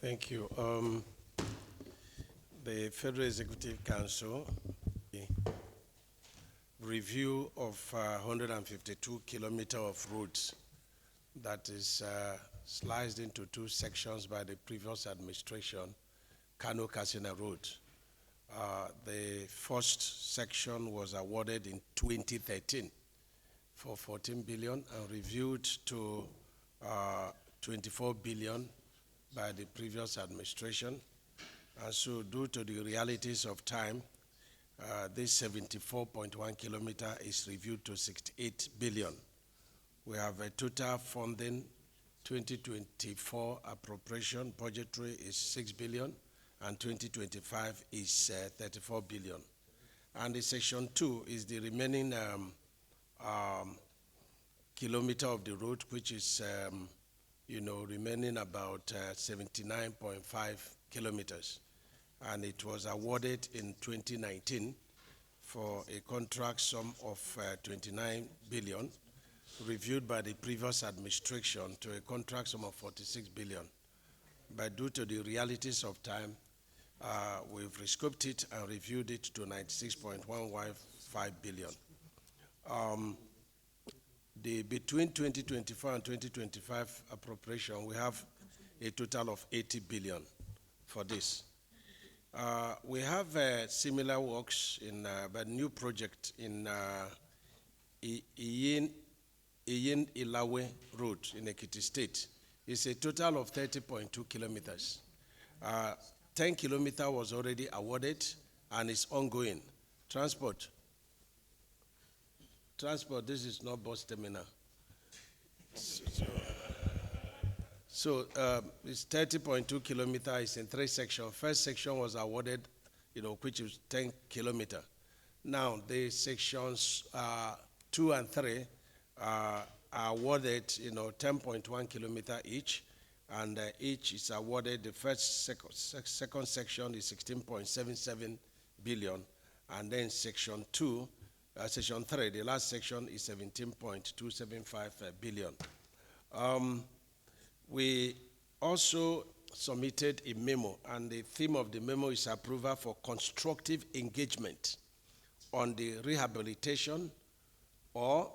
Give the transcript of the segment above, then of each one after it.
Thank you. The Federal Executive Council review of 152 kilometers of roads that is sliced into two sections by the previous administration, Kano Katsina Road. The first section was awarded in 2013 for 14 billion and reviewed to 24 billion by the previous administration. And so due to the realities of time, this 74.1 kilometer is reviewed to 68 billion. We have a total funding 2024 appropriation budgetary is 6 billion and 2025 is 34 billion. And the section 2 is the remaining kilometer of the road, which is remaining about 79.5 kilometers. And it was awarded in 2019 for a contract sum of 29 billion, reviewed by the previous administration to a contract sum of 46 billion. But due to the realities of time, we've rescoped it and reviewed it to 96.115 billion. Between 2024 and 2025 appropriation, we have a total of 80 billion for this. We have similar works in a new project in Iyin Ilawe Road in Ekiti State. It's a total of 30.2 kilometers. 10 kilometers was already awarded and is ongoing. Transport, this is not bus terminal. So it's 30.2 kilometers. It's in three sections. First section was awarded, which is 10 kilometers. Now the sections 2 and 3 are awarded, 10.1 kilometers each, and each is awarded. The second section is 16.77 billion, and then section 3, the last section is 17.275 billion. We also submitted a memo, and the theme of the memo is approval for constructive engagement on the rehabilitation or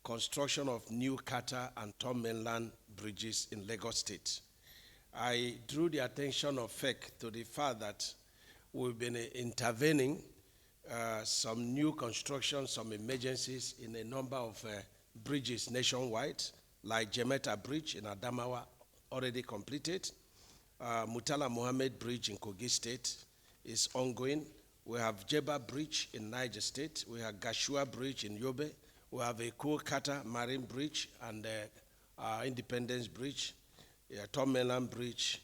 construction of new Kata and Tom Mainland bridges in Lagos State. I drew the attention of FEC to the fact that we've been intervening some new construction, some emergencies in a number of bridges nationwide, like Jemeta Bridge in Adamawa, already completed. Murtala Mohammed Bridge in Kogi State is ongoing. We have Jeba Bridge in Niger State. We have Gashua Bridge in Yobe. We have Eko Kata Marine Bridge and Independence Bridge, Tom Mainland Bridge,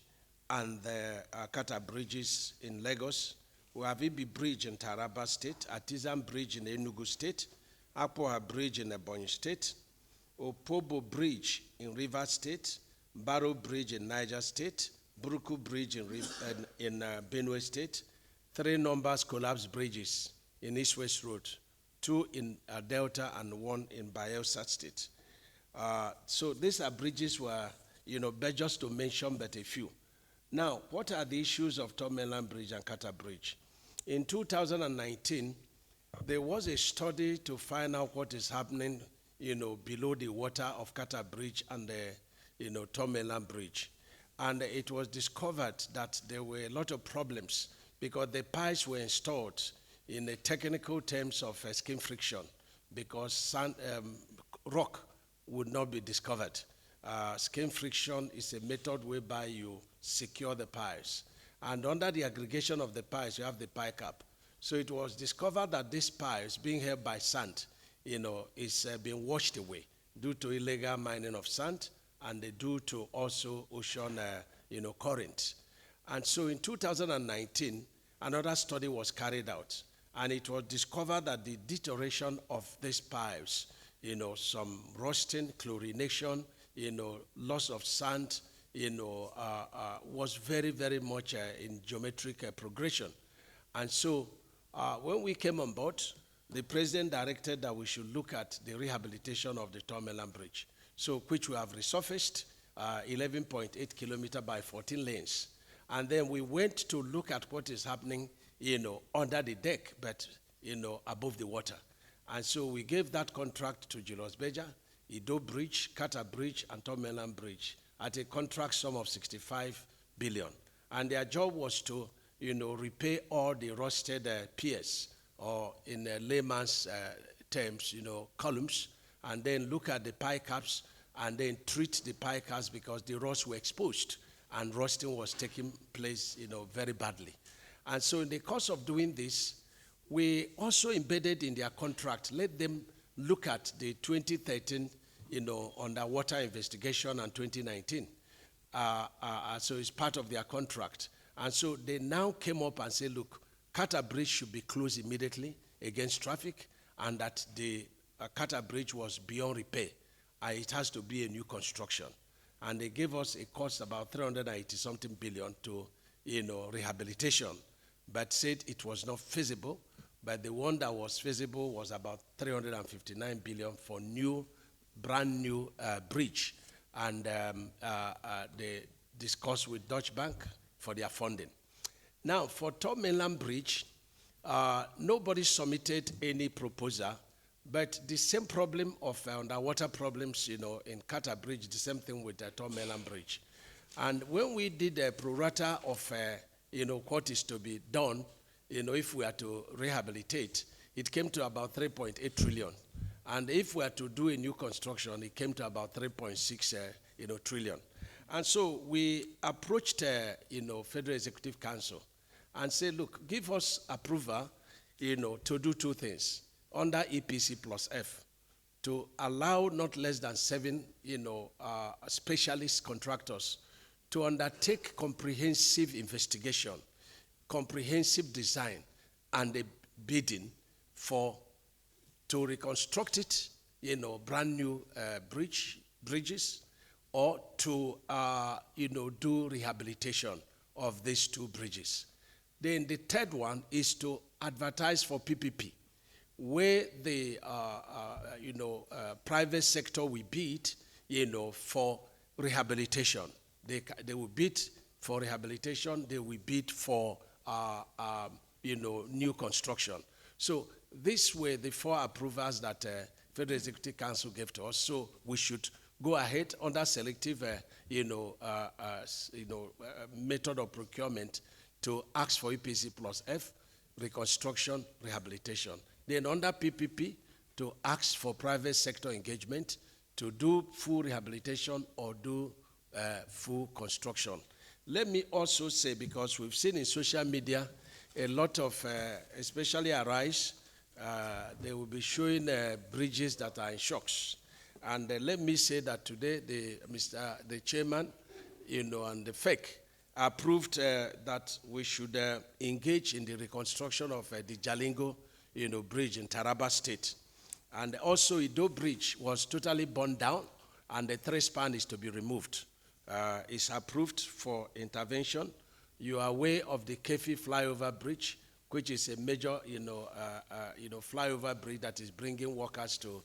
and the Kata Bridges in Lagos. We have Ibi Bridge in Taraba State, Artisan Bridge in Enugu State, Apoha Bridge in Ebonyi State, Opobo Bridge in Rivers State, Barrow Bridge in Niger State, Buruku Bridge in Benue State, 3 numbers collapsed bridges in East-West Road, 2 in Delta and 1 in Bayelsa State. So these are bridges where, just to mention but a few. Now, what are the issues of Tom Mainland Bridge and Kata Bridge? In 2019, there was a study to find out what is happening, below the water of Kata Bridge and the, Tom Mainland Bridge. And it was discovered that there were a lot of problems because the pipes were installed in the technical terms of skin friction because rock would not be discovered. Skin friction is a method whereby you secure the pipes. And under the aggregation of the pipes, you have the pipe cap. So it was discovered that these pipes, being held by sand, is being washed away due to illegal mining of sand and due to also ocean, current. And so in 2019, another study was carried out, and it was discovered that the deterioration of these pipes, some rusting, chlorination, loss of sand, was very, very much in geometric progression. And so when we came on board, the president directed that we should look at the rehabilitation of the Tom Mainland Bridge, so which we have resurfaced 11.8 kilometer by 14 lanes. And then we went to look at what is happening, under the deck, but, above the water. And so we gave that contract to Julius Berger, Ido Bridge, Kata Bridge, and Tom Mainland Bridge at a contract sum of 65 billion. And their job was to, repay all the rusted piers, or in layman's terms, columns, and then look at the pie caps and then treat the pie caps because the rods were exposed and rusting was taking place, very badly. And so in the course of doing this, we also embedded in their contract, let them look at the 2013, underwater investigation and 2019. So it's part of their contract. And so they now came up and said, look, Kata Bridge should be closed immediately against traffic, and that the Kata Bridge was beyond repair. It has to be a new construction. And they gave us a cost about 380-something billion to, rehabilitation, but said it was not feasible. But the one that was feasible was about 359 billion for brand new bridge. And they discussed with Deutsche Bank for their funding. Now, for Tom Mainland Bridge, nobody submitted any proposal, but the same problem of underwater problems, in Kata Bridge, the same thing with Tom Mainland Bridge. And when we did a pro rata of, what is to be done, if we are to rehabilitate, it came to about 3.8 trillion. And if we are to do a new construction, it came to about 3.6 trillion. And so we approached, Federal Executive Council and said, look, give us approval, to do two things under EPC plus F, to allow not less than 7, specialist contractors to undertake comprehensive investigation, comprehensive design, and a bidding to reconstruct it, brand new bridges, or to, do rehabilitation of these two bridges. Then the third one is to advertise for PPP, where the, private sector will bid, for rehabilitation. They will bid for rehabilitation. They will bid for, new construction. So these were the 4 approvals that Federal Executive Council gave to us. So we should go ahead under selective, method of procurement to ask for EPC plus F, reconstruction, rehabilitation. Then under PPP, to ask for private sector engagement to do full rehabilitation or do full construction. Let me also say, because we've seen in social media a lot of, especially Arise, they will be showing bridges that are in shocks. And let me say that today, the chairman, and the FEC approved that we should engage in the reconstruction of the Jalingo, bridge in Taraba State. And also, Ido Bridge was totally burned down, and the 3-span is to be removed. It's approved for intervention. You are aware of the Kefi flyover bridge, which is a major, flyover bridge that is bringing workers to,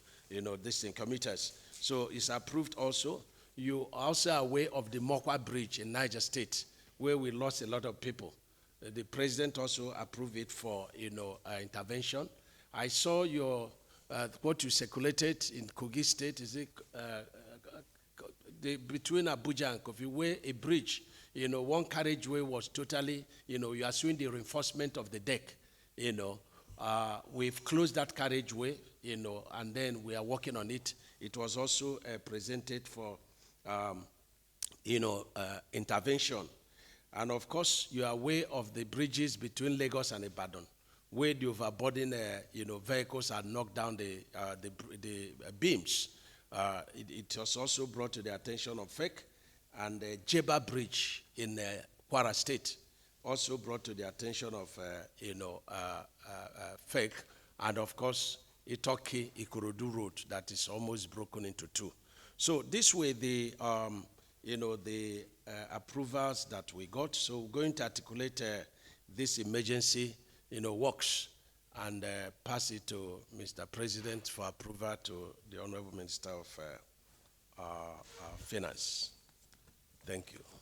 commuters. So it's approved also. You are also aware of the Mokwa Bridge in Niger State, where we lost a lot of people. The president also approved it for, intervention. I saw your, what you circulated in Kogi State, is it, between Abuja and Kofi, where a bridge, one carriageway was totally, you are seeing the reinforcement of the deck, we've closed that carriageway, and then we are working on it. It was also presented for, intervention. And of course, you are aware of the bridges between Lagos and Ibadan, where the overburden, vehicles had knocked down the beams. It was also brought to the attention of FEC, and the Jeba Bridge in Kwara State also brought to the attention of FEC, and of course Itoki Ikorodu Road that is almost broken into 2. So this way the approvals that we got. So we're going to articulate this emergency works and pass it to Mr. President for approval to the Honorable Minister of Finance. Thank you.